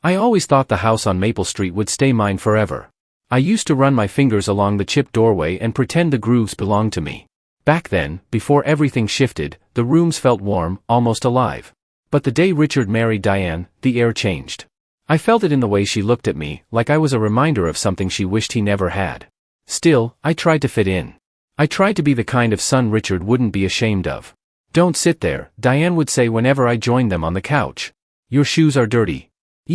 I always thought the house on Maple Street would stay mine forever. I used to run my fingers along the chipped doorway and pretend the grooves belonged to me. Back then, before everything shifted, the rooms felt warm, almost alive. But the day Richard married Diane, the air changed. I felt it in the way she looked at me, like I was a reminder of something she wished he never had. Still, I tried to fit in. I tried to be the kind of son Richard wouldn't be ashamed of. "Don't sit there," Diane would say whenever I joined them on the couch. "Your shoes are dirty."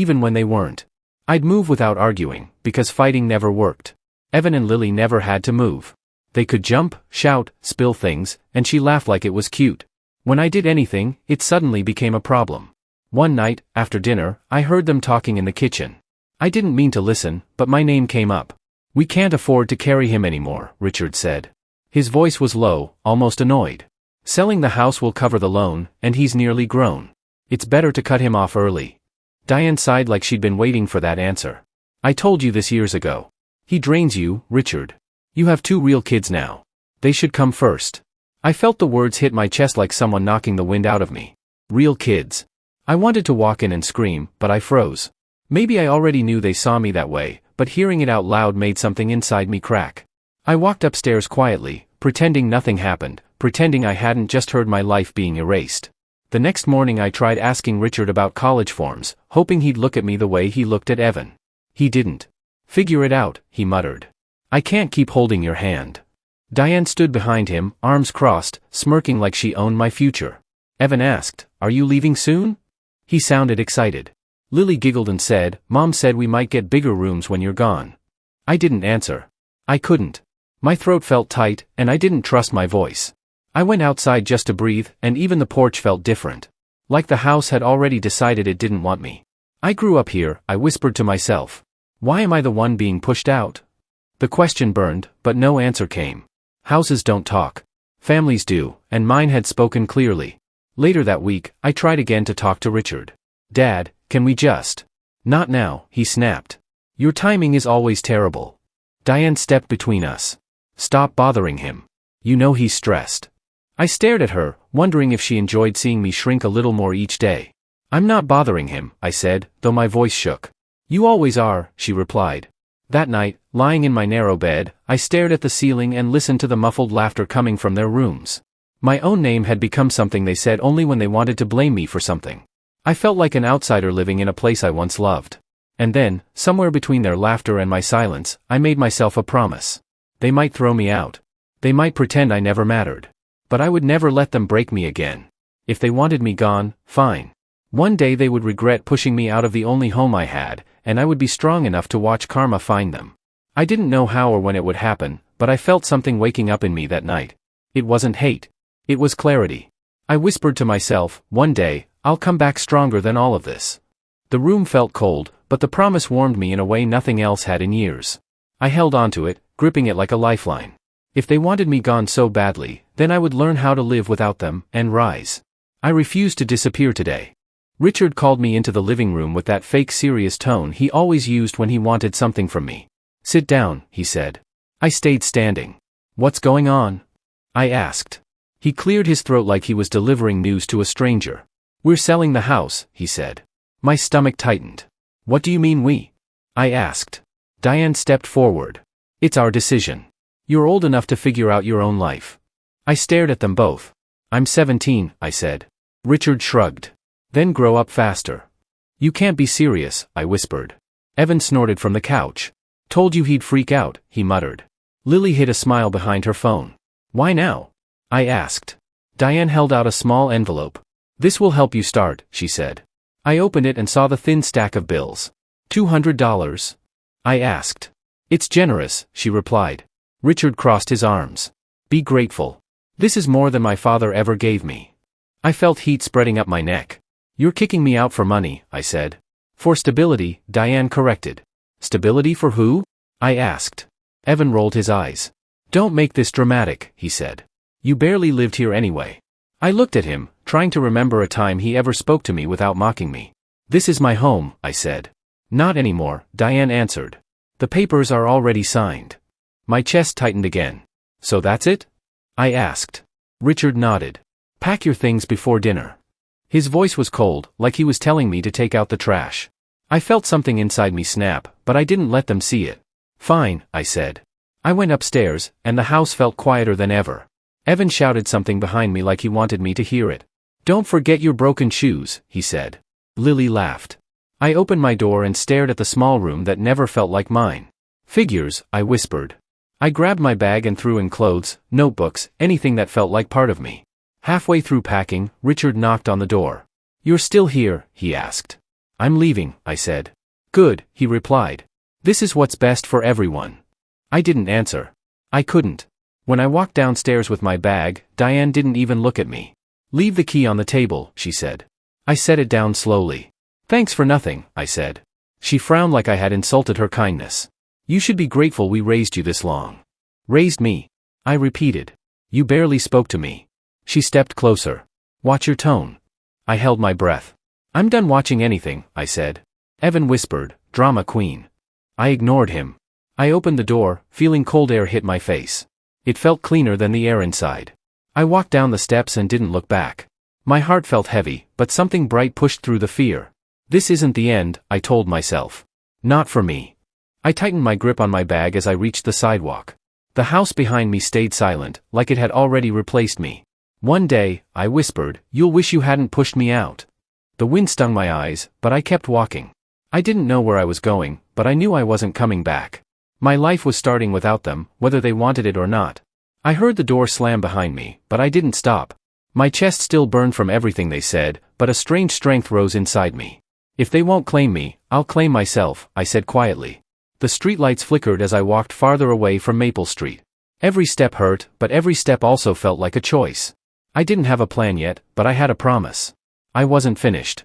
Even when they weren't. I'd move without arguing, because fighting never worked. Evan and Lily never had to move. They could jump, shout, spill things, and she laughed like it was cute. When I did anything, it suddenly became a problem. One night, after dinner, I heard them talking in the kitchen. I didn't mean to listen, but my name came up. "We can't afford to carry him anymore," Richard said. His voice was low, almost annoyed. "Selling the house will cover the loan, and he's nearly grown. It's better to cut him off early." Diane sighed like she'd been waiting for that answer. "I told you this years ago. He drains you, Richard. You have 2 real kids now. They should come first." I felt the words hit my chest like someone knocking the wind out of me. Real kids. I wanted to walk in and scream, but I froze. Maybe I already knew they saw me that way, but hearing it out loud made something inside me crack. I walked upstairs quietly, pretending nothing happened, pretending I hadn't just heard my life being erased. The next morning I tried asking Richard about college forms, hoping he'd look at me the way he looked at Evan. He didn't. "Figure it out," he muttered. "I can't keep holding your hand." Diane stood behind him, arms crossed, smirking like she owned my future. Evan asked, "Are you leaving soon?" He sounded excited. Lily giggled and said, "Mom said we might get bigger rooms when you're gone." I didn't answer. I couldn't. My throat felt tight, and I didn't trust my voice. I went outside just to breathe, and even the porch felt different. Like the house had already decided it didn't want me. "I grew up here," I whispered to myself. "Why am I the one being pushed out?" The question burned, but no answer came. Houses don't talk. Families do, and mine had spoken clearly. Later that week, I tried again to talk to Richard. "Dad, can we just—" "Not now," he snapped. "Your timing is always terrible." Diane stepped between us. "Stop bothering him. You know he's stressed." I stared at her, wondering if she enjoyed seeing me shrink a little more each day. "I'm not bothering him," I said, though my voice shook. "You always are," she replied. That night, lying in my narrow bed, I stared at the ceiling and listened to the muffled laughter coming from their rooms. My own name had become something they said only when they wanted to blame me for something. I felt like an outsider living in a place I once loved. And then, somewhere between their laughter and my silence, I made myself a promise. They might throw me out. They might pretend I never mattered. But I would never let them break me again. If they wanted me gone, fine. One day they would regret pushing me out of the only home I had, and I would be strong enough to watch karma find them. I didn't know how or when it would happen, but I felt something waking up in me that night. It wasn't hate. It was clarity. I whispered to myself, "One day, I'll come back stronger than all of this." The room felt cold, but the promise warmed me in a way nothing else had in years. I held onto it, gripping it like a lifeline. If they wanted me gone so badly, then I would learn how to live without them, and rise. I refused to disappear today. Richard called me into the living room with that fake serious tone he always used when he wanted something from me. "Sit down," he said. I stayed standing. "What's going on?" I asked. He cleared his throat like he was delivering news to a stranger. "We're selling the house," he said. My stomach tightened. "What do you mean we?" I asked. Diane stepped forward. "It's our decision. You're old enough to figure out your own life." I stared at them both. "I'm 17, I said. Richard shrugged. "Then grow up faster." "You can't be serious," I whispered. Evan snorted from the couch. "Told you he'd freak out," he muttered. Lily hid a smile behind her phone. "Why now?" I asked. Diane held out a small envelope. "This will help you start," she said. I opened it and saw the thin stack of bills. $200? I asked. "It's generous," she replied. Richard crossed his arms. "Be grateful. This is more than my father ever gave me." I felt heat spreading up my neck. "You're kicking me out for money," I said. "For stability," Diane corrected. "Stability for who?" I asked. Evan rolled his eyes. "Don't make this dramatic," he said. "You barely lived here anyway." I looked at him, trying to remember a time he ever spoke to me without mocking me. "This is my home," I said. "Not anymore," Diane answered. "The papers are already signed." My chest tightened again. "So that's it?" I asked. Richard nodded. "Pack your things before dinner." His voice was cold, like he was telling me to take out the trash. I felt something inside me snap, but I didn't let them see it. Fine, I said. I went upstairs, and the house felt quieter than ever. Evan shouted something behind me like he wanted me to hear it. "Don't forget your broken shoes," he said. Lily laughed. I opened my door and stared at the small room that never felt like mine. "Figures," I whispered. I grabbed my bag and threw in clothes, notebooks, anything that felt like part of me. Halfway through packing, Richard knocked on the door. "You're still here?" he asked. "I'm leaving," I said. "Good," he replied. "This is what's best for everyone." I didn't answer. I couldn't. When I walked downstairs with my bag, Diane didn't even look at me. "Leave the key on the table," she said. I set it down slowly. "Thanks for nothing," I said. She frowned like I had insulted her kindness. "You should be grateful we raised you this long." "Raised me?" I repeated. "You barely spoke to me." She stepped closer. "Watch your tone." I held my breath. "I'm done watching anything," I said. Evan whispered, "Drama queen." I ignored him. I opened the door, feeling cold air hit my face. It felt cleaner than the air inside. I walked down the steps and didn't look back. My heart felt heavy, but something bright pushed through the fear. This isn't the end, I told myself. Not for me. I tightened my grip on my bag as I reached the sidewalk. The house behind me stayed silent, like it had already replaced me. "One day," I whispered, "you'll wish you hadn't pushed me out." The wind stung my eyes, but I kept walking. I didn't know where I was going, but I knew I wasn't coming back. My life was starting without them, whether they wanted it or not. I heard the door slam behind me, but I didn't stop. My chest still burned from everything they said, but a strange strength rose inside me. "If they won't claim me, I'll claim myself," I said quietly. The streetlights flickered as I walked farther away from Maple Street. Every step hurt, but every step also felt like a choice. I didn't have a plan yet, but I had a promise. I wasn't finished.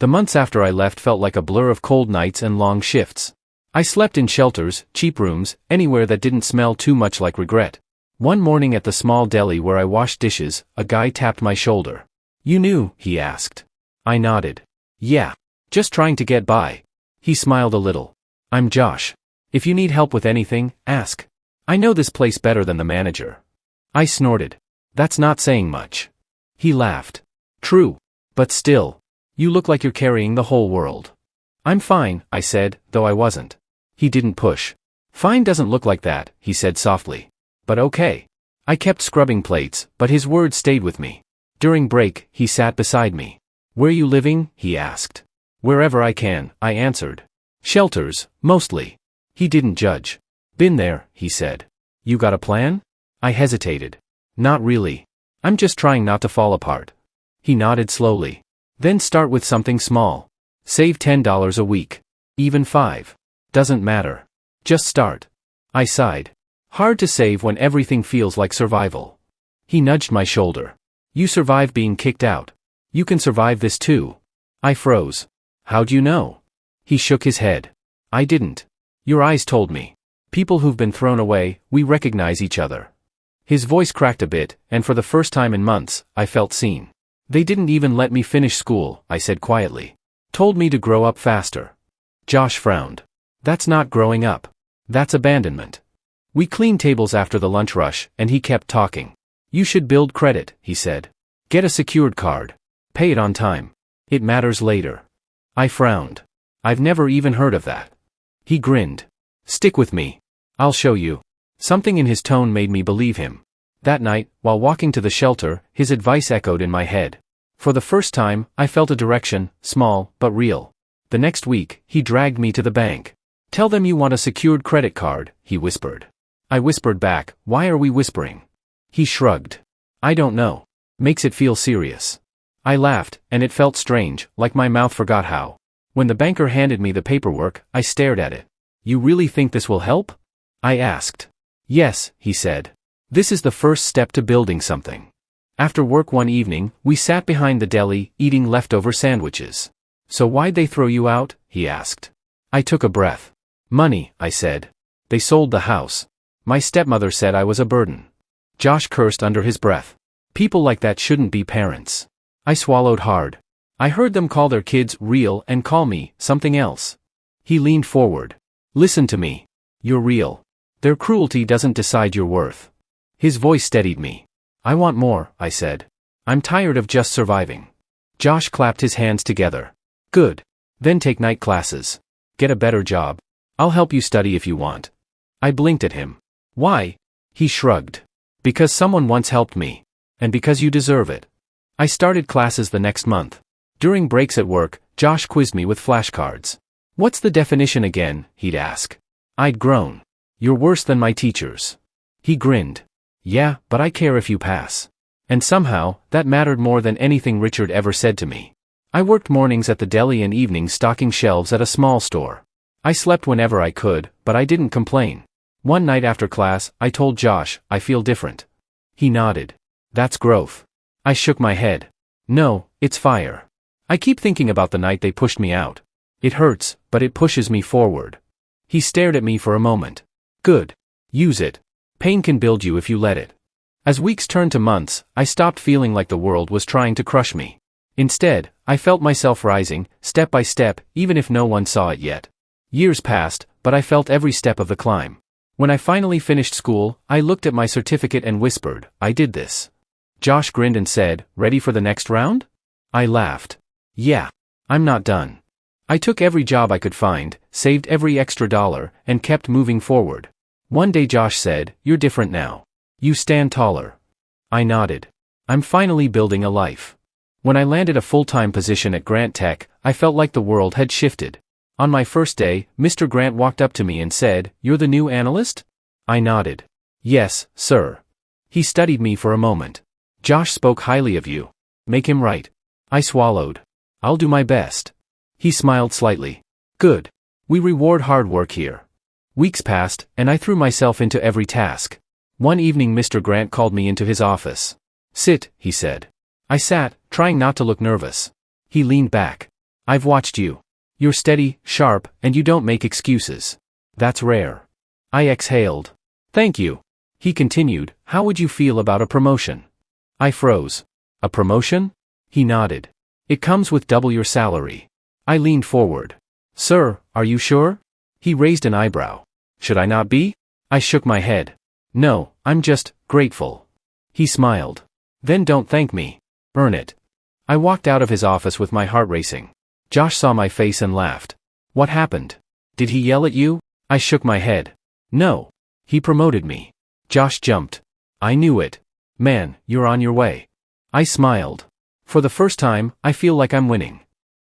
The months after I left felt like a blur of cold nights and long shifts. I slept in shelters, cheap rooms, anywhere that didn't smell too much like regret. One morning at the small deli where I washed dishes, a guy tapped my shoulder. "You knew?" he asked. I nodded. "Yeah. Just trying to get by." He smiled a little. "I'm Josh. If you need help with anything, ask. I know this place better than the manager." I snorted. "That's not saying much." He laughed. "True. But still. You look like you're carrying the whole world." "I'm fine," I said, though I wasn't. He didn't push. "Fine doesn't look like that," he said softly. "But okay." I kept scrubbing plates, but his words stayed with me. During break, he sat beside me. "Where you living?" he asked. "Wherever I can," I answered. "Shelters, mostly." He didn't judge. "Been there," he said. "You got a plan?" I hesitated. "Not really. I'm just trying not to fall apart." He nodded slowly. "Then start with something small. Save $10 a week. Even 5. Doesn't matter. Just start." I sighed. Hard to save when everything feels like survival. He nudged my shoulder. "You survived being kicked out. You can survive this too." I froze. "How'd you know?" He shook his head. "I didn't. Your eyes told me. People who've been thrown away, we recognize each other." His voice cracked a bit, and for the first time in months, I felt seen. "They didn't even let me finish school," I said quietly. "Told me to grow up faster." Josh frowned. "That's not growing up. That's abandonment." We cleaned tables after the lunch rush, and he kept talking. "You should build credit," he said. "Get a secured card. Pay it on time. It matters later." I frowned. "I've never even heard of that." He grinned. "Stick with me. I'll show you." Something in his tone made me believe him. That night, while walking to the shelter, his advice echoed in my head. For the first time, I felt a direction, small, but real. The next week, he dragged me to the bank. "Tell them you want a secured credit card," he whispered. I whispered back, "Why are we whispering?" He shrugged. "I don't know. Makes it feel serious." I laughed, and it felt strange, like my mouth forgot how. When the banker handed me the paperwork, I stared at it. "You really think this will help?" I asked. "Yes," he said. "This is the first step to building something." After work one evening, we sat behind the deli, eating leftover sandwiches. "So why'd they throw you out?" he asked. I took a breath. "Money," I said. "They sold the house. My stepmother said I was a burden." Josh cursed under his breath. "People like that shouldn't be parents." I swallowed hard. I heard them call their kids real and call me something else. He leaned forward. "Listen to me. You're real. Their cruelty doesn't decide your worth." His voice steadied me. "I want more," I said. "I'm tired of just surviving." Josh clapped his hands together. "Good. Then take night classes. Get a better job. I'll help you study if you want. I blinked at him. Why? He shrugged. Because someone once helped me. And because you deserve it. I started classes the next month. During breaks at work, Josh quizzed me with flashcards. What's the definition again? He'd ask. I'd groan. You're worse than my teachers. He grinned. Yeah, but I care if you pass. And somehow, that mattered more than anything Richard ever said to me. I worked mornings at the deli and evenings stocking shelves at a small store. I slept whenever I could, but I didn't complain. One night after class, I told Josh, I feel different. He nodded. That's growth. I shook my head. No, it's fire. I keep thinking about the night they pushed me out. It hurts, but it pushes me forward. He stared at me for a moment. Good. Use it. Pain can build you if you let it. As weeks turned to months, I stopped feeling like the world was trying to crush me. Instead, I felt myself rising, step by step, even if no one saw it yet. Years passed, but I felt every step of the climb. When I finally finished school, I looked at my certificate and whispered, I did this. Josh grinned and said, ready for the next round? I laughed. Yeah. I'm not done. I took every job I could find, saved every extra dollar, and kept moving forward. One day Josh said, you're different now. You stand taller. I nodded. I'm finally building a life. When I landed a full-time position at Grant Tech, I felt like the world had shifted. On my first day, Mr. Grant walked up to me and said, you're the new analyst? I nodded. Yes, sir. He studied me for a moment. Josh spoke highly of you. Make him right. I swallowed. I'll do my best. He smiled slightly. Good. We reward hard work here. Weeks passed, and I threw myself into every task. One evening Mr. Grant called me into his office. Sit, he said. I sat, trying not to look nervous. He leaned back. I've watched you. You're steady, sharp, and you don't make excuses. That's rare. I exhaled. Thank you. He continued, how would you feel about a promotion? I froze. A promotion? He nodded. It comes with double your salary. I leaned forward. Sir, are you sure? He raised an eyebrow. Should I not be? I shook my head. No, I'm just grateful. He smiled. Then don't thank me. Earn it. I walked out of his office with my heart racing. Josh saw my face and laughed. What happened? Did he yell at you? I shook my head. No. He promoted me. Josh jumped. I knew it. Man, you're on your way. I smiled. For the first time, I feel like I'm winning.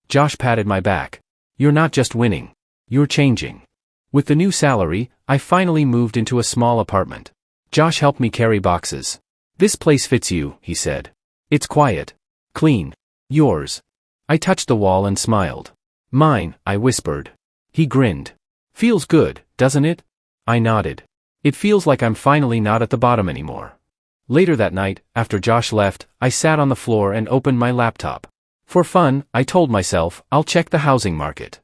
Josh patted my back. You're not just winning. You're changing. With the new salary, I finally moved into a small apartment. Josh helped me carry boxes. This place fits you, he said. It's quiet. Clean. Yours. I touched the wall and smiled. Mine, I whispered. He grinned. Feels good, doesn't it? I nodded. It feels like I'm finally not at the bottom anymore. Later that night, after Josh left, I sat on the floor and opened my laptop. For fun, I told myself, I'll check the housing market.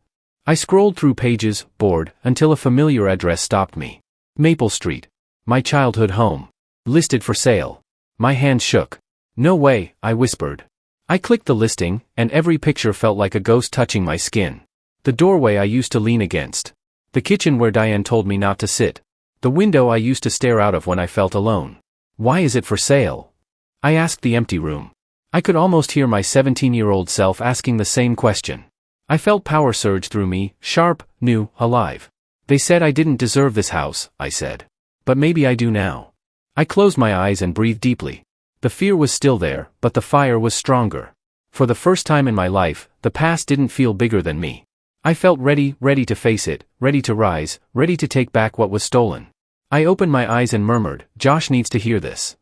I scrolled through pages, bored, until a familiar address stopped me. Maple Street. My childhood home. Listed for sale. My hand shook. No way, I whispered. I clicked the listing, and every picture felt like a ghost touching my skin. The doorway I used to lean against. The kitchen where Diane told me not to sit. The window I used to stare out of when I felt alone. Why is it for sale? I asked the empty room. I could almost hear my 17-year-old self asking the same question. I felt power surge through me, sharp, new, alive. They said I didn't deserve this house, I said. But maybe I do now. I closed my eyes and breathed deeply. The fear was still there, but the fire was stronger. For the first time in my life, the past didn't feel bigger than me. I felt ready to face it, ready to rise, ready to take back what was stolen. I opened my eyes and murmured, Josh needs to hear this.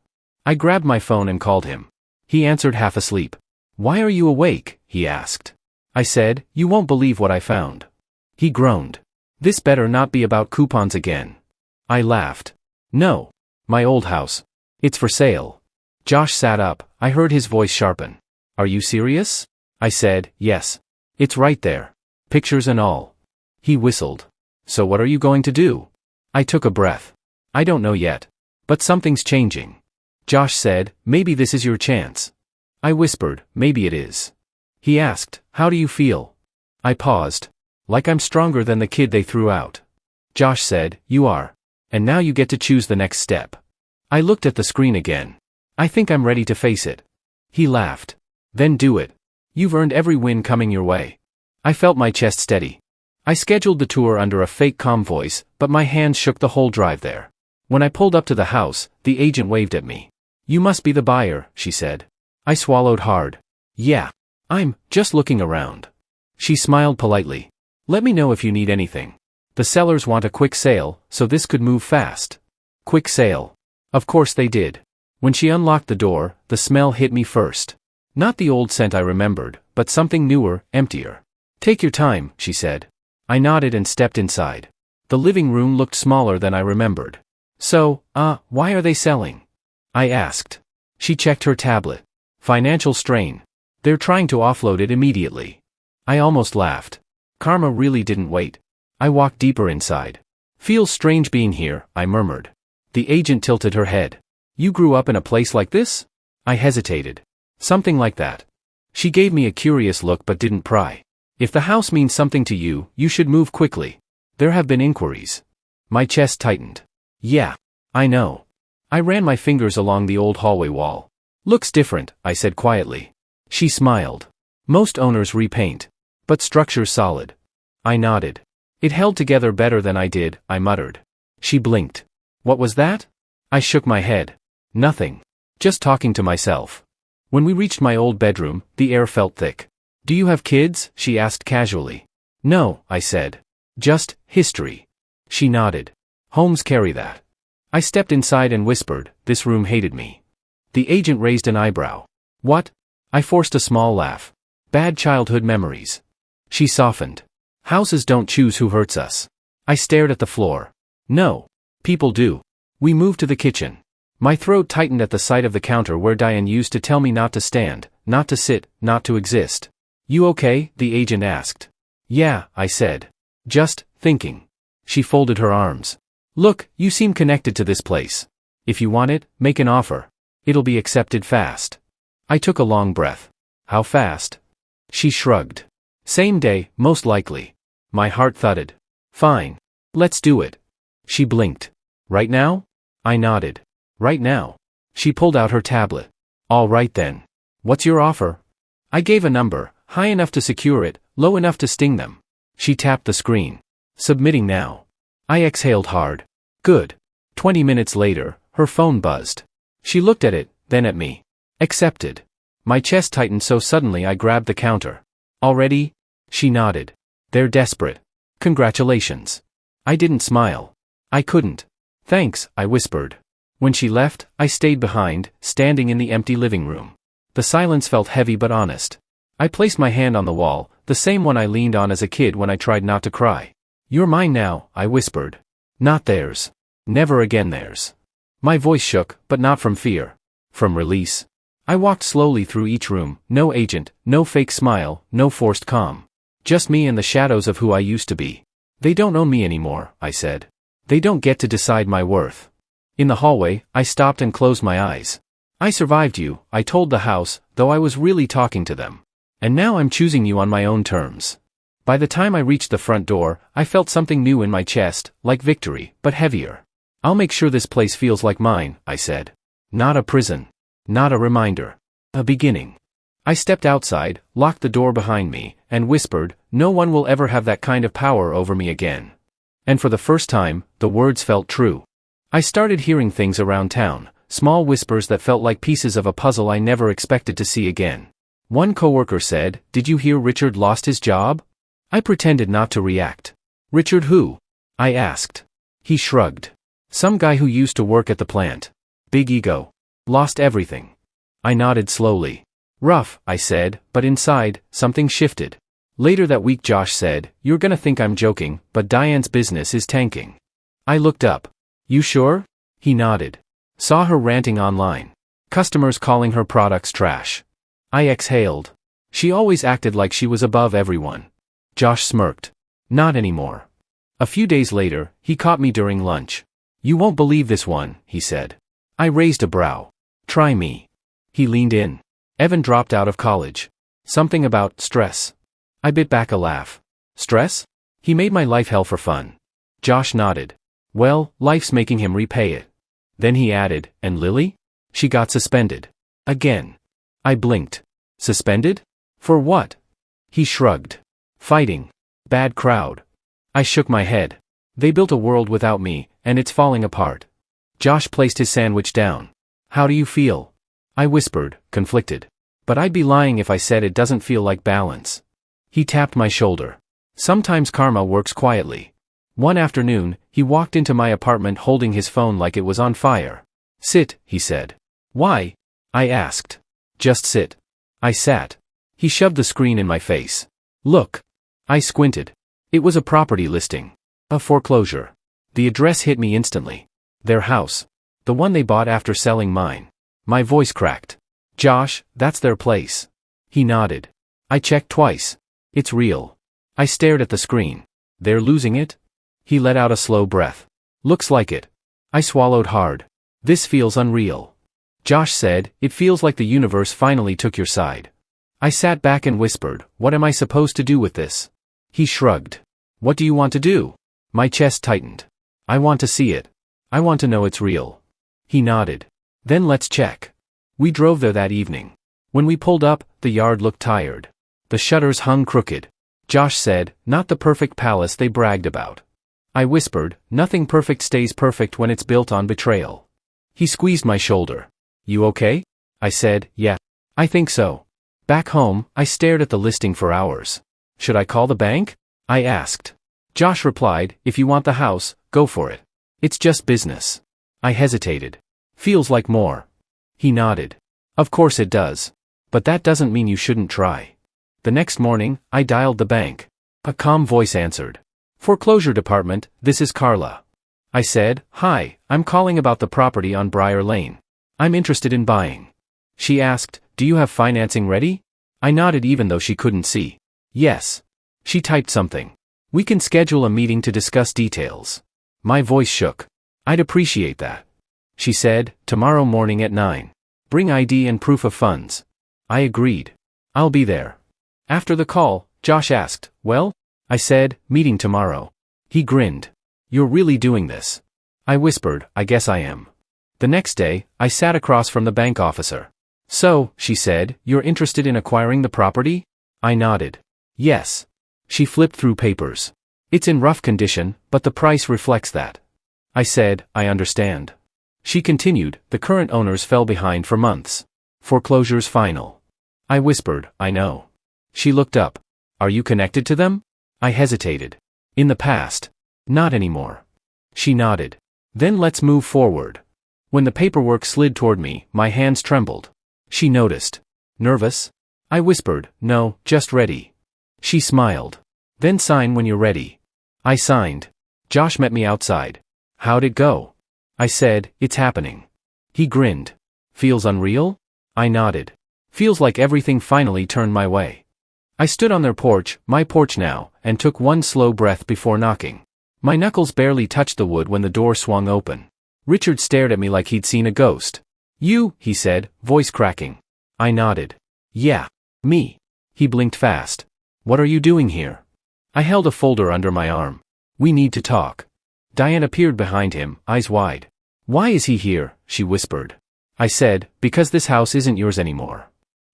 I grabbed my phone and called him. He answered half asleep. Why are you awake? He asked. I said, you won't believe what I found. He groaned. This better not be about coupons again. I laughed. No. My old house. It's for sale. Josh sat up. I heard his voice sharpen. Are you serious? I said, yes. It's right there. Pictures and all. He whistled. So what are you going to do? I took a breath. I don't know yet. But something's changing. Josh said, maybe this is your chance. I whispered, maybe it is. He asked, how do you feel? I paused. Like I'm stronger than the kid they threw out. Josh said, you are. And now you get to choose the next step. I looked at the screen again. I think I'm ready to face it. He laughed. Then do it. You've earned every win coming your way. I felt my chest steady. I scheduled the tour under a fake calm voice, but my hands shook the whole drive there. When I pulled up to the house, the agent waved at me. "You must be the buyer," she said. I swallowed hard. "Yeah. I'm just looking around." She smiled politely. "Let me know if you need anything. The sellers want a quick sale, so this could move fast." Quick sale. Of course they did. When she unlocked the door, the smell hit me first. Not the old scent I remembered, but something newer, emptier. "Take your time," she said. I nodded and stepped inside. The living room looked smaller than I remembered. "So, why are they selling?" I asked. She checked her tablet. "Financial strain. They're trying to offload it immediately." I almost laughed. Karma really didn't wait. I walked deeper inside. "Feels strange being here," I murmured. The agent tilted her head. "You grew up in a place like this?" I hesitated. "Something like that." She gave me a curious look but didn't pry. "If the house means something to you, you should move quickly. There have been inquiries." My chest tightened. "Yeah. I know." I ran my fingers along the old hallway wall. "Looks different," I said quietly. She smiled. "Most owners repaint. But structure's solid." I nodded. "It held together better than I did," I muttered. She blinked. "What was that?" I shook my head. "Nothing. Just talking to myself." When we reached my old bedroom, the air felt thick. "Do you have kids?" she asked casually. "No," I said. "Just history." She nodded. "Homes carry that." I stepped inside and whispered, "This room hated me." The agent raised an eyebrow. "What?" I forced a small laugh. "Bad childhood memories." She softened. "Houses don't choose who hurts us." I stared at the floor. "No. People do." We moved to the kitchen. My throat tightened at the sight of the counter where Diane used to tell me not to stand, not to sit, not to exist. "You okay?" the agent asked. "Yeah," I said. "Just thinking." She folded her arms. "Look, you seem connected to this place. If you want it, make an offer. It'll be accepted fast." I took a long breath. "How fast?" She shrugged. "Same day, most likely." My heart thudded. "Fine. Let's do it." She blinked. "Right now?" I nodded. "Right now." She pulled out her tablet. "All right then. What's your offer?" I gave a number, high enough to secure it, low enough to sting them. She tapped the screen. "Submitting now." I exhaled hard. Good. 20 minutes later, her phone buzzed. She looked at it, then at me. "Accepted." My chest tightened so suddenly I grabbed the counter. "Already?" She nodded. "They're desperate. Congratulations." I didn't smile. I couldn't. "Thanks," I whispered. When she left, I stayed behind, standing in the empty living room. The silence felt heavy but honest. I placed my hand on the wall, the same one I leaned on as a kid when I tried not to cry. "You're mine now," I whispered. "Not theirs. Never again theirs." My voice shook, but not from fear. From release. I walked slowly through each room, no agent, no fake smile, no forced calm. Just me and the shadows of who I used to be. "They don't own me anymore," I said. "They don't get to decide my worth." In the hallway, I stopped and closed my eyes. "I survived you," I told the house, though I was really talking to them. "And now I'm choosing you on my own terms." By the time I reached the front door, I felt something new in my chest, like victory, but heavier. "I'll make sure this place feels like mine," I said. "Not a prison. Not a reminder. A beginning." I stepped outside, locked the door behind me, and whispered, "No one will ever have that kind of power over me again." And for the first time, the words felt true. I started hearing things around town, small whispers that felt like pieces of a puzzle I never expected to see again. One coworker said, "Did you hear Richard lost his job?" I pretended not to react. "Richard who?" I asked. He shrugged. "Some guy who used to work at the plant. Big ego. Lost everything." I nodded slowly. "Rough," I said, but inside, something shifted. Later that week Josh said, "You're gonna think I'm joking, but Diane's business is tanking." I looked up. "You sure?" He nodded. "Saw her ranting online. Customers calling her products trash." I exhaled. She always acted like she was above everyone. Josh smirked. "Not anymore." A few days later, he caught me during lunch. "You won't believe this one," he said. I raised a brow. "Try me." He leaned in. "Evan dropped out of college. Something about stress." I bit back a laugh. "Stress? He made my life hell for fun." Josh nodded. "Well, life's making him repay it." Then he added, "And Lily? She got suspended. Again." I blinked. "Suspended? For what?" He shrugged. Fighting. Bad crowd. I shook my head. They built a world without me, and it's falling apart. Josh placed his sandwich down. How do you feel? I whispered, conflicted. But I'd be lying if I said it doesn't feel like balance. He tapped my shoulder. Sometimes karma works quietly. One afternoon, he walked into my apartment holding his phone like it was on fire. Sit, he said. Why? I asked. Just sit. I sat. He shoved the screen in my face. Look. I squinted. It was a property listing. A foreclosure. The address hit me instantly. Their house. The one they bought after selling mine. My voice cracked. Josh, that's their place. He nodded. I checked twice. It's real. I stared at the screen. They're losing it? He let out a slow breath. Looks like it. I swallowed hard. This feels unreal. Josh said, it feels like the universe finally took your side. I sat back and whispered, what am I supposed to do with this? He shrugged. What do you want to do? My chest tightened. I want to see it. I want to know it's real. He nodded. Then let's check. We drove there that evening. When we pulled up, the yard looked tired. The shutters hung crooked. Josh said, not the perfect palace they bragged about. I whispered, nothing perfect stays perfect when it's built on betrayal. He squeezed my shoulder. You okay? I said, yeah. I think so. Back home, I stared at the listing for hours. Should I call the bank? I asked. Josh replied, if you want the house, go for it. It's just business. I hesitated. Feels like more. He nodded. Of course it does. But that doesn't mean you shouldn't try. The next morning, I dialed the bank. A calm voice answered. Foreclosure department, this is Carla. I said, hi, I'm calling about the property on Briar Lane. I'm interested in buying. She asked, do you have financing ready? I nodded even though she couldn't see. Yes. She typed something. We can schedule a meeting to discuss details. My voice shook. I'd appreciate that. She said, tomorrow morning at 9. Bring ID and proof of funds. I agreed. I'll be there. After the call, Josh asked, well? I said, meeting tomorrow. He grinned. You're really doing this? I whispered, I guess I am. The next day, I sat across from the bank officer. So, she said, you're interested in acquiring the property? I nodded. Yes. She flipped through papers. It's in rough condition, but the price reflects that. I said, I understand. She continued, the current owners fell behind for months. Foreclosure's final. I whispered, I know. She looked up. Are you connected to them? I hesitated. In the past. Not anymore. She nodded. Then let's move forward. When the paperwork slid toward me, my hands trembled. She noticed. Nervous? I whispered, no, just ready. She smiled. Then sign when you're ready. I signed. Josh met me outside. How'd it go? I said, it's happening. He grinned. Feels unreal? I nodded. Feels like everything finally turned my way. I stood on their porch, my porch now, and took one slow breath before knocking. My knuckles barely touched the wood when the door swung open. Richard stared at me like he'd seen a ghost. You, he said, voice cracking. I nodded. Yeah. Me. He blinked fast. What are you doing here? I held a folder under my arm. We need to talk. Diane appeared behind him, eyes wide. Why is he here? She whispered. I said, because this house isn't yours anymore.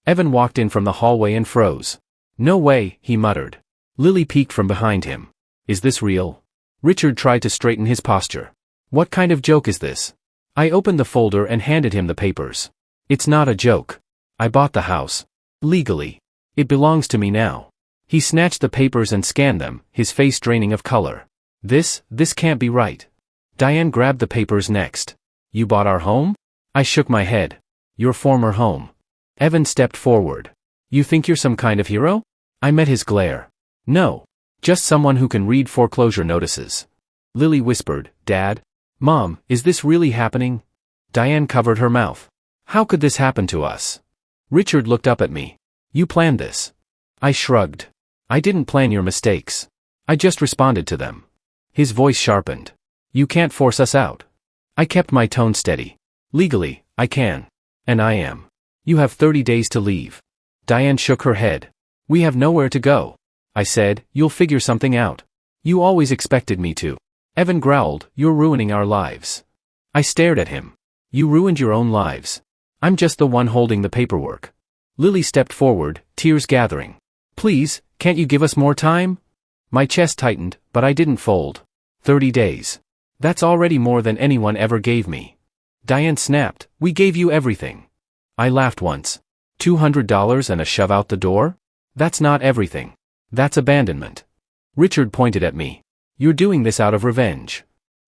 Evan walked in from the hallway and froze. No way, he muttered. Lily peeked from behind him. Is this real? Richard tried to straighten his posture. What kind of joke is this? I opened the folder and handed him the papers. It's not a joke. I bought the house. Legally. It belongs to me now. He snatched the papers and scanned them, his face draining of color. This can't be right. Diane grabbed the papers next. You bought our home? I shook my head. Your former home. Evan stepped forward. You think you're some kind of hero? I met his glare. No. Just someone who can read foreclosure notices. Lily whispered, Dad? Mom, is this really happening? Diane covered her mouth. How could this happen to us? Richard looked up at me. You planned this. I shrugged. I didn't plan your mistakes. I just responded to them. His voice sharpened. You can't force us out. I kept my tone steady. Legally, I can. And I am. You have 30 days to leave. Diane shook her head. We have nowhere to go. I said, you'll figure something out. You always expected me to. Evan growled, you're ruining our lives. I stared at him. You ruined your own lives. I'm just the one holding the paperwork. Lily stepped forward, tears gathering. Please, Can't you give us more time? My chest tightened, but I didn't fold. 30 days. That's already more than anyone ever gave me. Diane snapped, we gave you everything. I laughed once. $200 and a shove out the door? That's not everything. That's abandonment. Richard pointed at me. You're doing this out of revenge.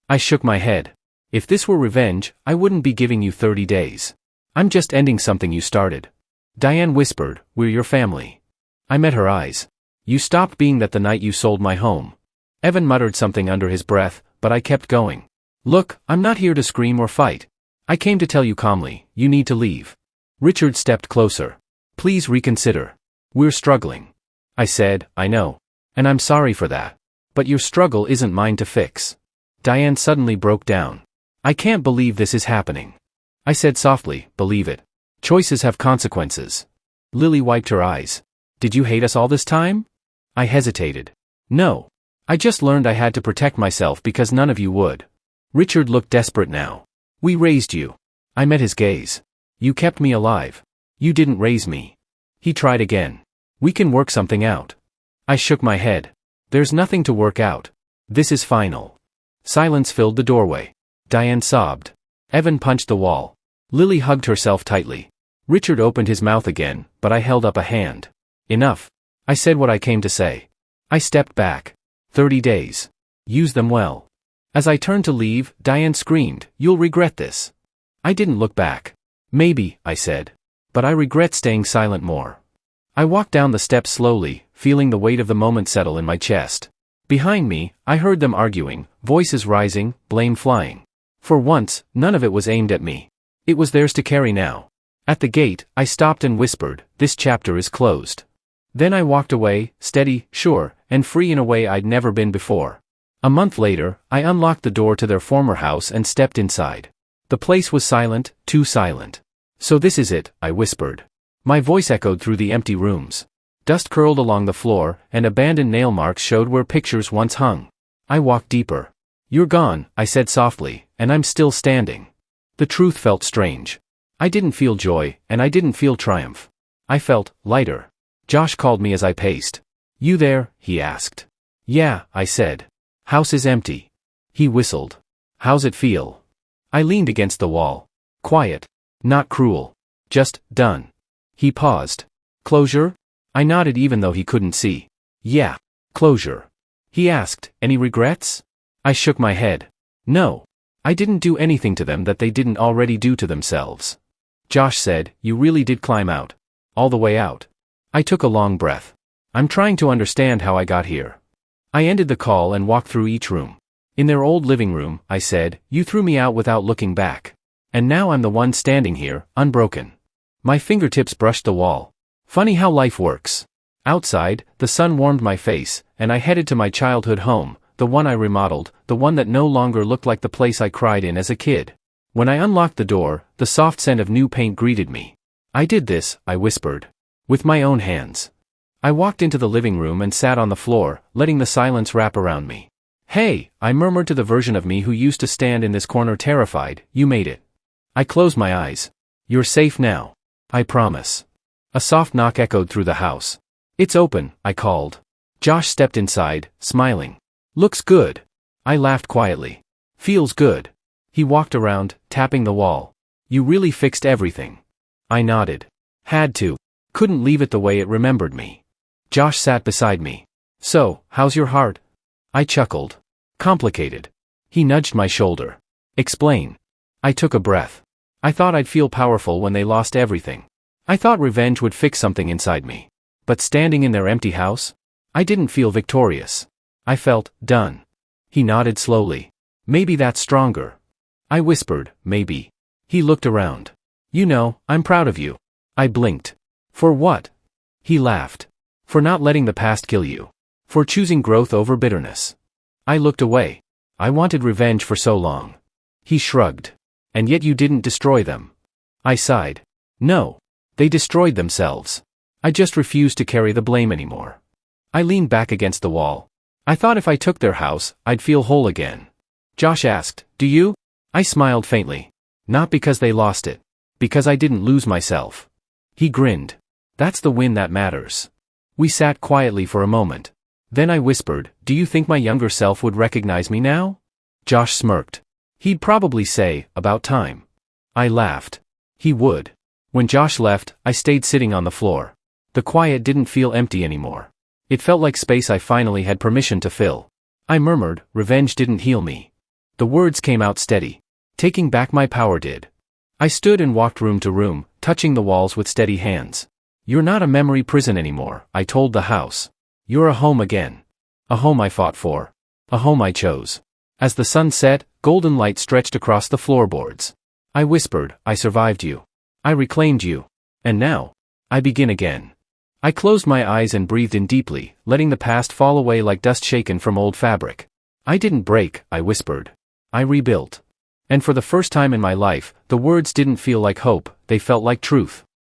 I shook my head. If this were revenge, I wouldn't be giving you 30 days. I'm just ending something you started. Diane whispered, we're your family. I met her eyes. You stopped being that the night you sold my home. Evan muttered something under his breath, but I kept going. Look, I'm not here to scream or fight. I came to tell you calmly, you need to leave. Richard stepped closer. Please reconsider. We're struggling. I said, I know. And I'm sorry for that. But your struggle isn't mine to fix. Diane suddenly broke down. I can't believe this is happening. I said softly, believe it. Choices have consequences. Lily wiped her eyes. Did you hate us all this time? I hesitated. No. I just learned I had to protect myself because none of you would. Richard looked desperate now. We raised you. I met his gaze. You kept me alive. You didn't raise me. He tried again. We can work something out. I shook my head. There's nothing to work out. This is final. Silence filled the doorway. Diane sobbed. Evan punched the wall. Lily hugged herself tightly. Richard opened his mouth again, but I held up a hand. Enough. I said what I came to say. I stepped back. 30 days. Use them well. As I turned to leave, Diane screamed, you'll regret this. I didn't look back. Maybe, I said. But I regret staying silent more. I walked down the steps slowly, feeling the weight of the moment settle in my chest. Behind me, I heard them arguing, voices rising, blame flying. For once, none of it was aimed at me. It was theirs to carry now. At the gate, I stopped and whispered, this chapter is closed. Then I walked away, steady, sure, and free in a way I'd never been before. A month later, I unlocked the door to their former house and stepped inside. The place was silent, too silent. So this is it, I whispered. My voice echoed through the empty rooms. Dust curled along the floor, and abandoned nail marks showed where pictures once hung. I walked deeper. You're gone, I said softly, and I'm still standing. The truth felt strange. I didn't feel joy, and I didn't feel triumph. I felt lighter. Josh called me as I paced. You there? He asked. Yeah, I said. House is empty. He whistled. How's it feel? I leaned against the wall. Quiet. Not cruel. Just done. He paused. Closure? I nodded even though he couldn't see. Yeah. Closure. He asked, any regrets? I shook my head. No. I didn't do anything to them that they didn't already do to themselves. Josh said, you really did climb out. All the way out. I took a long breath. I'm trying to understand how I got here. I ended the call and walked through each room. In their old living room, I said, you threw me out without looking back. And now I'm the one standing here, unbroken. My fingertips brushed the wall. Funny how life works. Outside, the sun warmed my face, and I headed to my childhood home, the one I remodeled, the one that no longer looked like the place I cried in as a kid. When I unlocked the door, the soft scent of new paint greeted me. I did this, I whispered. With my own hands. I walked into the living room and sat on the floor, letting the silence wrap around me. Hey, I murmured to the version of me who used to stand in this corner terrified, you made it. I closed my eyes. You're safe now. I promise. A soft knock echoed through the house. It's open, I called. Josh stepped inside, smiling. Looks good. I laughed quietly. Feels good. He walked around, tapping the wall. You really fixed everything. I nodded. Had to. Couldn't leave it the way it remembered me. Josh sat beside me. So, how's your heart? I chuckled. Complicated. He nudged my shoulder. Explain. I took a breath. I thought I'd feel powerful when they lost everything. I thought revenge would fix something inside me. But standing in their empty house? I didn't feel victorious. I felt done. He nodded slowly. Maybe that's stronger. I whispered, maybe. He looked around. You know, I'm proud of you. I blinked. For what? He laughed. For not letting the past kill you. For choosing growth over bitterness. I looked away. I wanted revenge for so long. He shrugged. And yet you didn't destroy them. I sighed. No. They destroyed themselves. I just refused to carry the blame anymore. I leaned back against the wall. I thought if I took their house, I'd feel whole again. Josh asked, do you? I smiled faintly. Not because they lost it. Because I didn't lose myself. He grinned. That's the win that matters. We sat quietly for a moment. Then I whispered, "Do you think my younger self would recognize me now?" Josh smirked. "He'd probably say, 'About time.'" I laughed. He would. When Josh left, I stayed sitting on the floor. The quiet didn't feel empty anymore. It felt like space I finally had permission to fill. I murmured, "Revenge didn't heal me." The words came out steady. Taking back my power did. I stood and walked room to room, touching the walls with steady hands. "You're not a memory prison anymore," I told the house. "You're a home again. A home I fought for. A home I chose." As the sun set, golden light stretched across the floorboards. I whispered, "I survived you. I reclaimed you. And now, I begin again." I closed my eyes and breathed in deeply, letting the past fall away like dust shaken from old fabric. "I didn't break," I whispered. "I rebuilt." And for the first time in my life, the words didn't feel like hope, they felt like truth.